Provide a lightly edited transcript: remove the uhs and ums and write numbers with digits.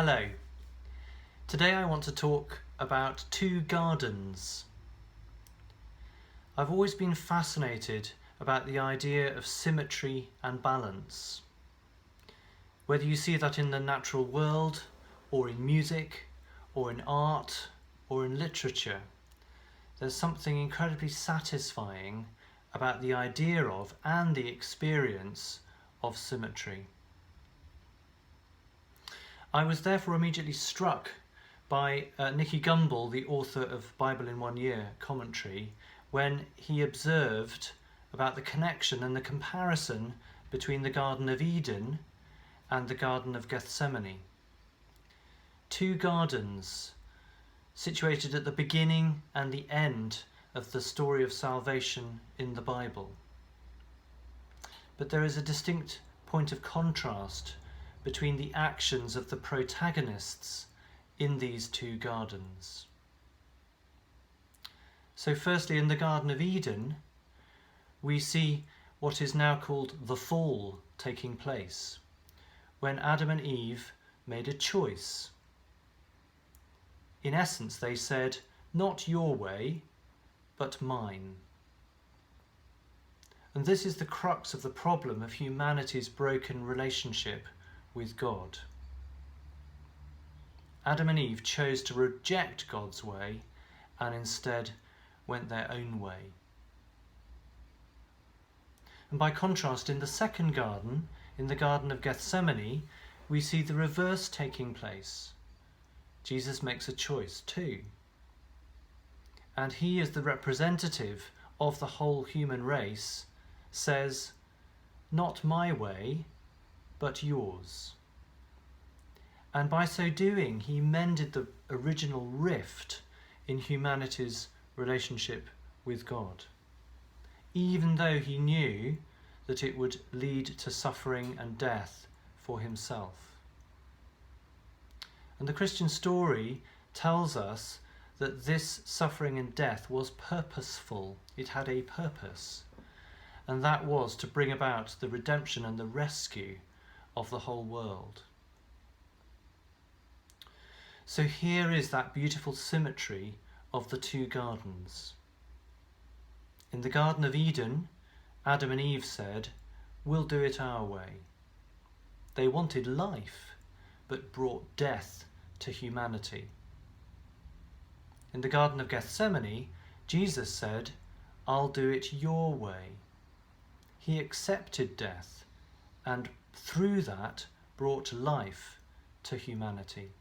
Hello. Today I want to talk about two gardens. I've always been fascinated about the idea of symmetry and balance. Whether you see that in the natural world, or in music, or in art, or in literature, there's something incredibly satisfying about the idea of and the experience of symmetry. I was therefore immediately struck by Nicky Gumbel, the author of Bible in 1 Year commentary, when he observed about the connection and the comparison between the Garden of Eden and the Garden of Gethsemane. Two gardens situated at the beginning and the end of the story of salvation in the Bible. But there is a distinct point of contrast between the actions of the protagonists in these two gardens. So firstly, in the Garden of Eden, we see what is now called the fall taking place, when Adam and Eve made a choice. In essence, they said, "Not your way, but mine." And this is the crux of the problem of humanity's broken relationship with God. Adam and Eve chose to reject God's way and instead went their own way. And by contrast, in the second garden, in the Garden of Gethsemane, we see the reverse taking place. Jesus makes a choice too. And he, as the representative of the whole human race, says, "Not my way, but yours." And by so doing, he mended the original rift in humanity's relationship with God, even though he knew that it would lead to suffering and death for himself. And the Christian story tells us that this suffering and death was purposeful. It had a purpose, and that was to bring about the redemption and the rescue of the whole world. So here is that beautiful symmetry of the two gardens. In the Garden of Eden, Adam and Eve said, "We'll do it our way." They wanted life, but brought death to humanity. In the Garden of Gethsemane, Jesus said, "I'll do it your way." He accepted death and through that brought life to humanity.